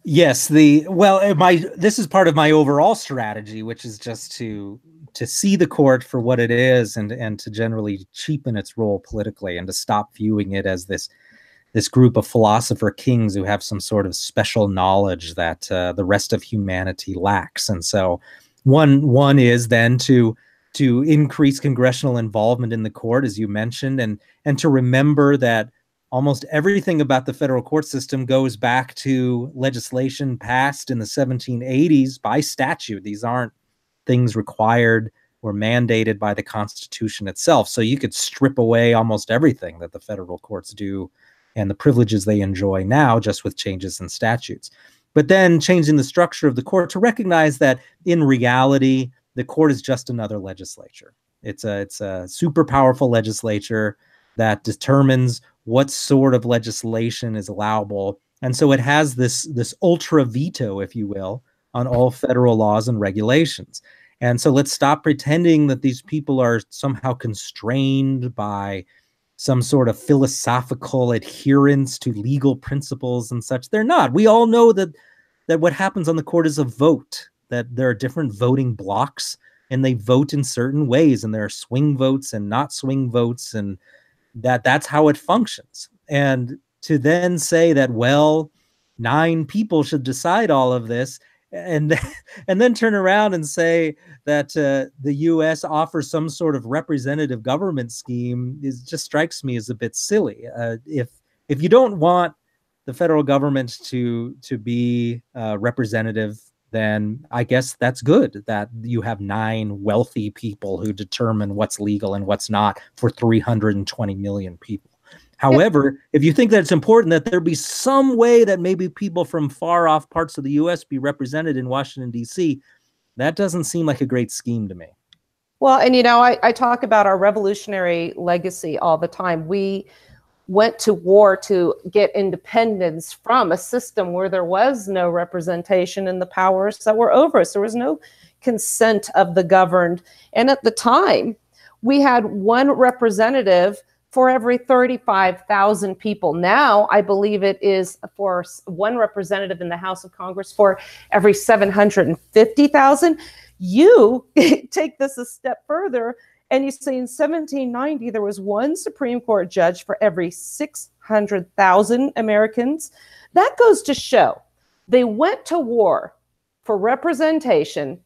Yes, this is part of my overall strategy, which is just to see the court for what it is, and to generally cheapen its role politically, and to stop viewing it as this group of philosopher kings who have some sort of special knowledge that the rest of humanity lacks. And so one is then to increase congressional involvement in the court, as you mentioned, and to remember that almost everything about the federal court system goes back to legislation passed in the 1780s by statute. These aren't things required or mandated by the Constitution itself. So you could strip away almost everything that the federal courts do and the privileges they enjoy now just with changes in statutes. But then changing the structure of the court to recognize that in reality, the court is just another legislature. It's a super powerful legislature that determines what sort of legislation is allowable. And so it has this ultra veto, if you will, on all federal laws and regulations. And so let's stop pretending that these people are somehow constrained by some sort of philosophical adherence to legal principles and such. They're not. We all know that what happens on the court is a vote, that there are different voting blocks and they vote in certain ways, and there are swing votes and not swing votes, and that's how it functions. And to then say that, well, 9 people should decide all of this, and then turn around and say that the U.S. offers some sort of representative government scheme just strikes me as a bit silly. If you don't want the federal government to be representative, then I guess that's good that you have 9 wealthy people who determine what's legal and what's not for 320 million people. However, if you think that it's important that there be some way that maybe people from far off parts of the U.S. be represented in Washington, D.C., that doesn't seem like a great scheme to me. Well, and I talk about our revolutionary legacy all the time. We went to war to get independence from a system where there was no representation in the powers that were over us. There was no consent of the governed. And at the time, we had one representative for every 35,000 people. Now, I believe it is for one representative in the House of Congress for every 750,000. You take this a step further, and you say in 1790, there was one Supreme Court judge for every 600,000 Americans. That goes to show they went to war for representation.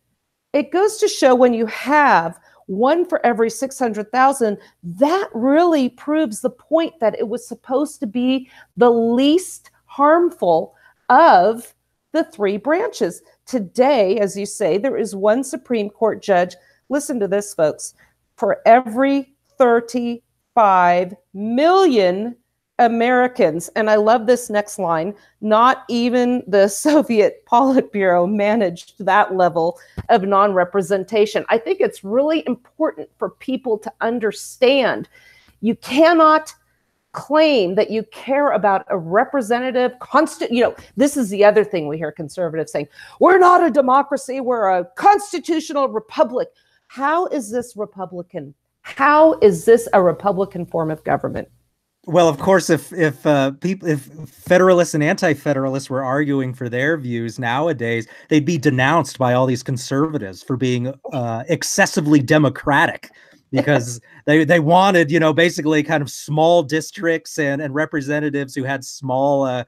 It goes to show when you have one for every 600,000, that really proves the point that it was supposed to be the least harmful of the 3 branches. Today, as you say, there is one Supreme Court judge. Listen to this, folks. For every 35 million Americans, and I love this next line, not even the Soviet Politburo managed that level of non-representation. I think it's really important for people to understand you cannot claim that you care about a representative this is the other thing we hear conservatives saying, we're not a democracy, we're a constitutional republic. How is this Republican? How is this a Republican form of government? Well, of course, if Federalists and Anti-Federalists were arguing for their views nowadays, they'd be denounced by all these conservatives for being excessively democratic, because they wanted, basically kind of small districts and representatives who had small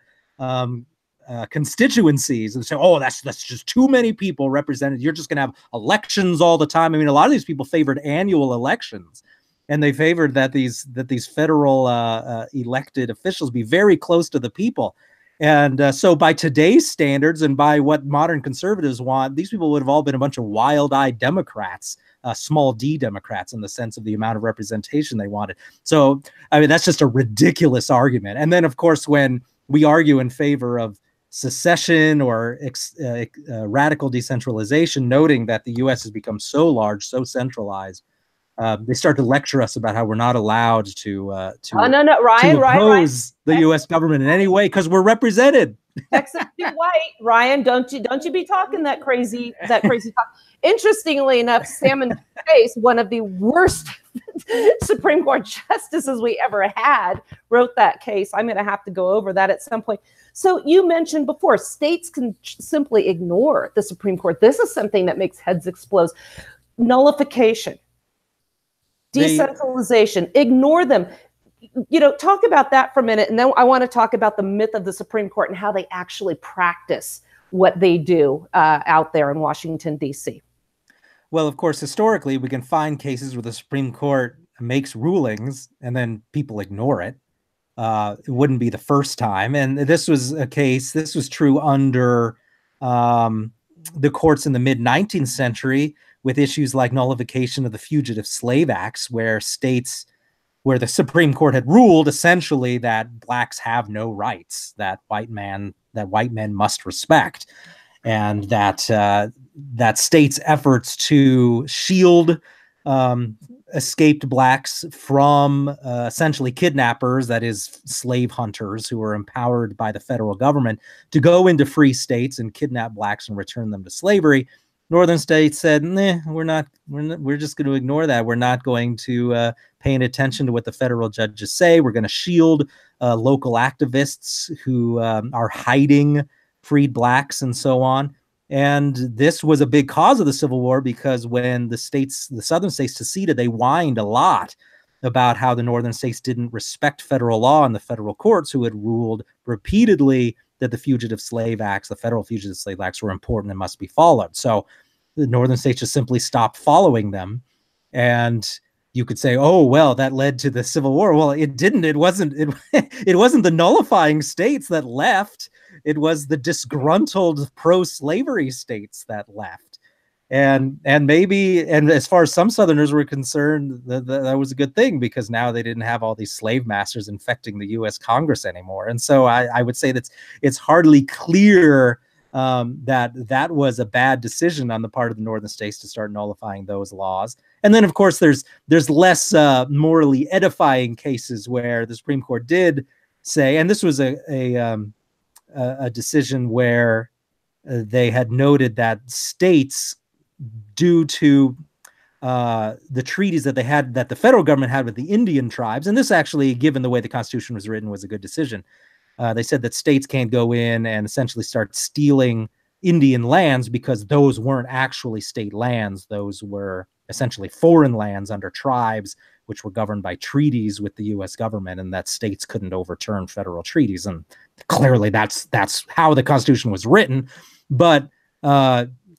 constituencies, and say, oh, that's just too many people represented. You're just going to have elections all the time. I mean, a lot of these people favored annual elections. And they favored that these federal elected officials be very close to the people. And so by today's standards and by what modern conservatives want, these people would have all been a bunch of wild-eyed Democrats, small d Democrats, in the sense of the amount of representation they wanted. So, I mean, that's just a ridiculous argument. And then, of course, when we argue in favor of secession or radical decentralization, noting that the U.S. has become so large, so centralized, they start to lecture us about how we're not allowed to oppose the U.S. government in any way because we're represented. Texas be white, Ryan. Don't you be talking that crazy talk. Interestingly enough, Salmon Chase, one of the worst Supreme Court justices we ever had, wrote that case. I'm going to have to go over that at some point. So you mentioned before, states can simply ignore the Supreme Court. This is something that makes heads explode. Nullification. Decentralization, ignore them. Talk about that for a minute. And then I want to talk about the myth of the Supreme Court and how they actually practice what they do out there in Washington, D.C. Well, of course, historically, we can find cases where the Supreme Court makes rulings and then people ignore it. It wouldn't be the first time. And this was a case, this was true under the courts in the mid-19th century, with issues like nullification of the Fugitive Slave Acts, where the Supreme Court had ruled essentially that blacks have no rights, that white men must respect, and that states' efforts to shield escaped blacks from essentially kidnappers, that is, slave hunters who were empowered by the federal government to go into free states and kidnap blacks and return them to slavery. Northern states said, nah, we're just going to ignore that. We're not going to pay any attention to what the federal judges say. We're going to shield local activists who are hiding freed blacks and so on. And this was a big cause of the Civil War, because when the southern states seceded, they whined a lot about how the northern states didn't respect federal law and the federal courts, who had ruled repeatedly that the Fugitive Slave Acts, the federal Fugitive Slave Acts, were important and must be followed. So the northern states just simply stopped following them. And you could say, oh, well, that led to the Civil War. Well, it didn't. It wasn't the nullifying states that left. It was the disgruntled pro-slavery states that left. And as far as some Southerners were concerned, that was a good thing, because now they didn't have all these slave masters infecting the U.S. Congress anymore. And so I would say that it's hardly clear that was a bad decision on the part of the northern states to start nullifying those laws. And then, of course, there's less morally edifying cases where the Supreme Court did say, and this was a decision where they had noted that states, due to the treaties that the federal government had with the Indian tribes, and this actually, given the way the Constitution was written, was a good decision. They said that states can't go in and essentially start stealing Indian lands, because those weren't actually state lands. Those were essentially foreign lands under tribes, which were governed by treaties with the U.S. government, and that states couldn't overturn federal treaties. And clearly that's how the Constitution was written. But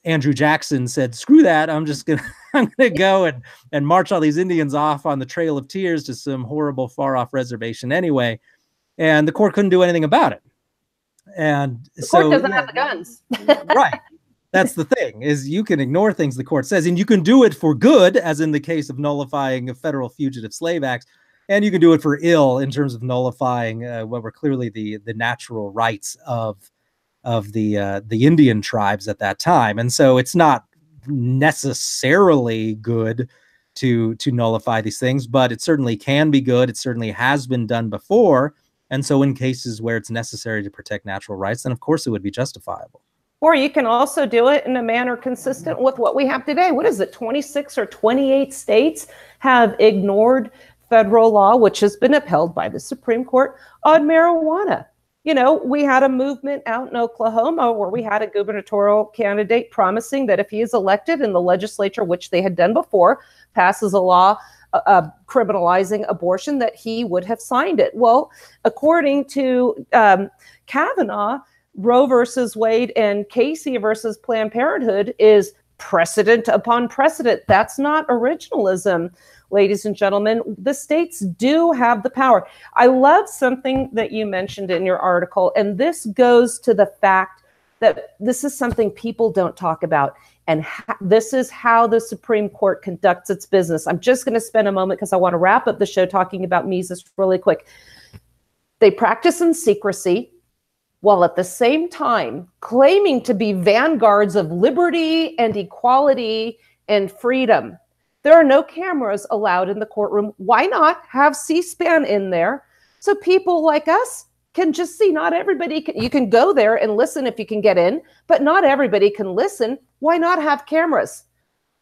Andrew Jackson said, screw that. I'm gonna go and march all these Indians off on the Trail of Tears to some horrible far off reservation anyway. And the court couldn't do anything about it. And the court doesn't have the guns. Right. That's the thing, is you can ignore things the court says, and you can do it for good, as in the case of nullifying a federal Fugitive Slave Acts, and you can do it for ill in terms of nullifying what were clearly the natural rights of the Indian tribes at that time. And so it's not necessarily good to nullify these things, but it certainly can be good. It certainly has been done before. And so in cases where it's necessary to protect natural rights, then of course it would be justifiable. Or you can also do it in a manner consistent with what we have today. What is it? 26 or 28 states have ignored federal law, which has been upheld by the Supreme Court, on marijuana. You know, we had a movement out in Oklahoma where we had a gubernatorial candidate promising that if he is elected and the legislature, which they had done before, passes a law criminalizing abortion, that he would have signed it. Well, according to Kavanaugh, Roe versus Wade and Casey versus Planned Parenthood is precedent upon precedent. That's not originalism, ladies and gentlemen. The states do have the power. I love something that you mentioned in your article, and this goes to the fact that this is something people don't talk about, and this is how the Supreme Court conducts its business. I'm just going to spend a moment, because I want to wrap up the show talking about Mises really quick. They practice in secrecy, while at the same time claiming to be vanguards of liberty and equality and freedom. There are no cameras allowed in the courtroom. Why not have C-SPAN in there so people like us can just see? Not everybody can. You can go there and listen if you can get in, but not everybody can listen. Why not have cameras?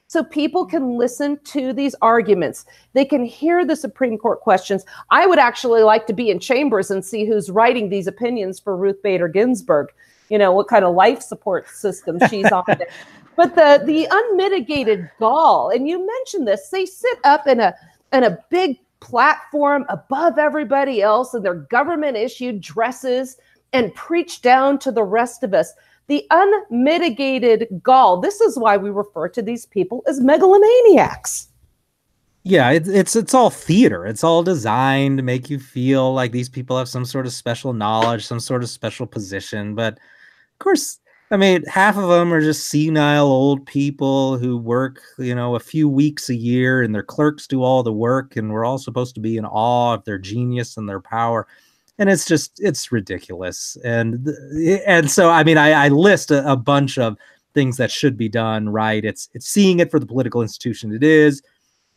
So people can listen to these arguments. They can hear the Supreme Court questions. I would actually like to be in chambers and see who's writing these opinions for Ruth Bader Ginsburg. You know, what kind of life support system she's on there. But the unmitigated gall, and you mentioned this, they sit up in a big platform above everybody else in their government-issued dresses and preach down to the rest of us. The unmitigated gall. This is why we refer to these people as megalomaniacs. Yeah, it's all theater. It's all designed to make you feel like these people have some sort of special knowledge, some sort of special position. But of course, I mean, half of them are just senile old people who work, you know, a few weeks a year, and their clerks do all the work, and we're all supposed to be in awe of their genius and their power. And it's ridiculous. And so, I mean, I list a bunch of things that should be done right. It's seeing it for the political institution it is.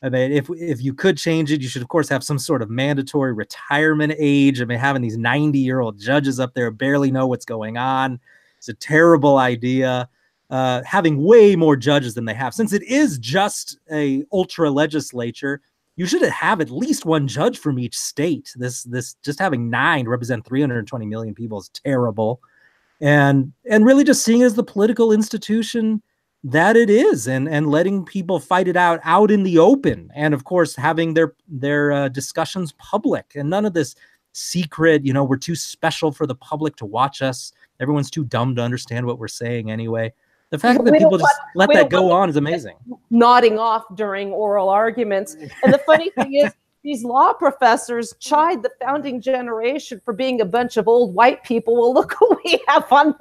I mean, if you could change it, you should, of course, have some sort of mandatory retirement age. I mean, having these 90-year-old judges up there barely know what's going on. It's a terrible idea. Having way more judges than they have, since it is just a ultra legislature, you should have at least one judge from each state. This just having 9 to represent 320 million people is terrible. And really just seeing it as the political institution that it is, and letting people fight it out in the open, and of course having their discussions public, and none of this secret, we're too special for the public to watch us, everyone's too dumb to understand what we're saying anyway. The fact that people just let that go on is amazing. Nodding off during oral arguments. And the funny thing is, these law professors chide the founding generation for being a bunch of old white people. Well, look who we have on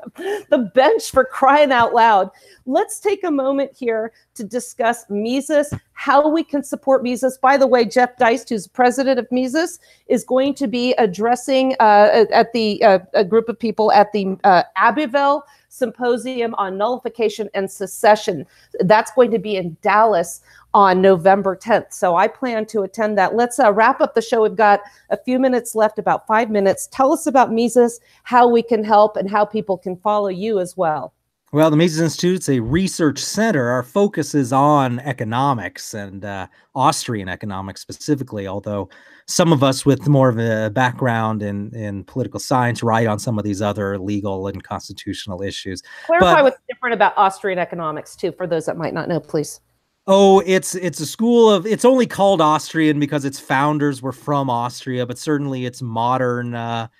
the bench, for crying out loud. Let's take a moment here to discuss Mises, how we can support Mises. By the way, Jeff Deist, who's president of Mises, is going to be addressing a group of people at the Abbeville Symposium on Nullification and Secession. That's going to be in Dallas on November 10th. So I plan to attend that. Let's wrap up the show. We've got a few minutes left, about 5 minutes. Tell us about Mises, how we can help, and how people can follow you as well. Well, the Mises Institute's a research center. Our focus is on economics, and Austrian economics specifically, although some of us with more of a background in political science write on some of these other legal and constitutional issues. Clarify what's different about Austrian economics, too, for those that might not know, please. Oh, it's a school of, it's only called Austrian because its founders were from Austria, but certainly its modern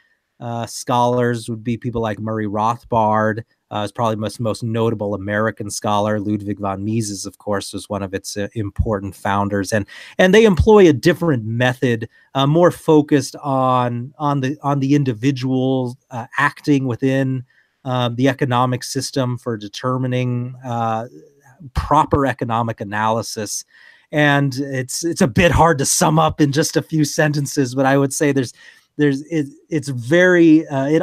scholars would be people like Murray Rothbard. Is probably most notable American scholar. Ludwig von Mises, of course, was one of its important founders, and they employ a different method, more focused on the individual acting within the economic system for determining proper economic analysis. And it's a bit hard to sum up in just a few sentences, but I would say it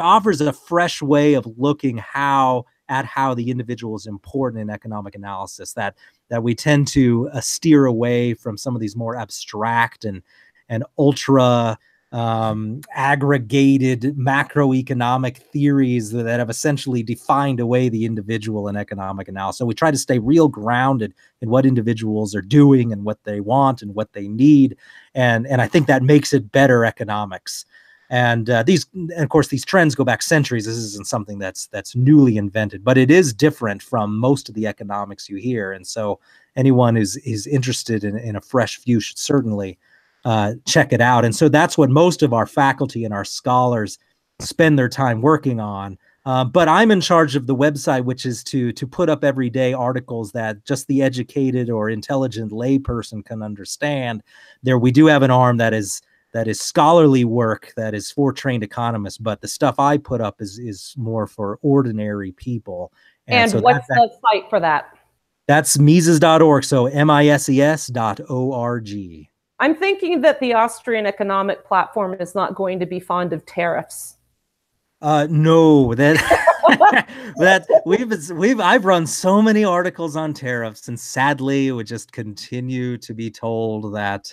offers a fresh way of looking at how the individual is important in economic analysis, that we tend to steer away from some of these more abstract and ultra aggregated macroeconomic theories that have essentially defined away the individual in economic analysis. So we try to stay real grounded in what individuals are doing and what they want and what they need. And I think that makes it better economics. And of course, these trends go back centuries. This isn't something that's newly invented, but it is different from most of the economics you hear. And so anyone who's interested in a fresh view should certainly check it out. And so that's what most of our faculty and our scholars spend their time working on. But I'm in charge of the website, which is to put up everyday articles that just the educated or intelligent layperson can understand. There, we do have an arm that is scholarly work that is for trained economists, but the stuff I put up is more for ordinary people. And so what's the site for that? That's Mises.org. So MISES.org. I'm thinking that the Austrian economic platform is not going to be fond of tariffs. No, I've run so many articles on tariffs, and sadly, it would just continue to be told that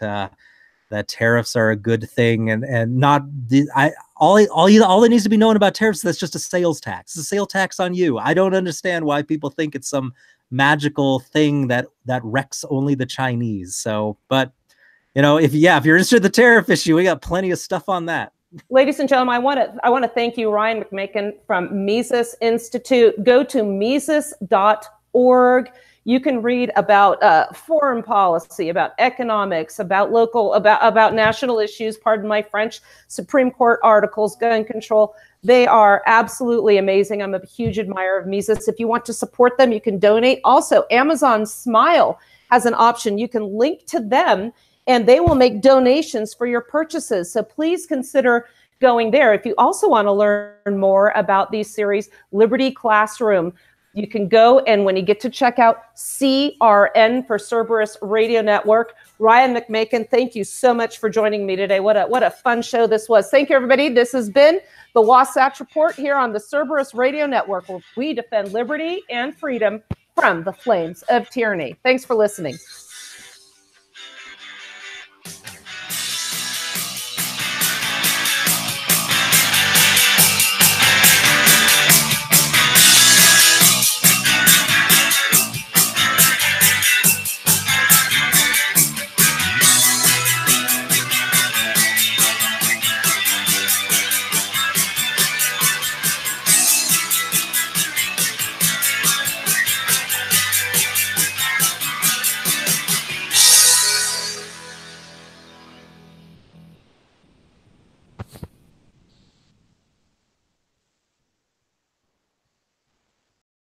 tariffs are a good thing, and not all that needs to be known about tariffs. That's just a sales tax. It's a sales tax on you. I don't understand why people think it's some magical thing that wrecks only the Chinese. So, but if you're interested in the tariff issue, we got plenty of stuff on that. Ladies and gentlemen, I want to thank you, Ryan McMaken from Mises Institute. Go to Mises.org. You can read about foreign policy, about economics, about local, about national issues, pardon my French, Supreme Court articles, gun control. They are absolutely amazing. I'm a huge admirer of Mises. If you want to support them, you can donate. Also, Amazon Smile has an option. You can link to them, and they will make donations for your purchases. So please consider going there. If you also want to learn more about these series, Liberty Classroom, you can go, and when you get to check out, CRN for Cerberus Radio Network. Ryan McMaken, thank you so much for joining me today. What a fun show this was. Thank you, everybody. This has been the Wasatch Report here on the Cerberus Radio Network, where we defend liberty and freedom from the flames of tyranny. Thanks for listening.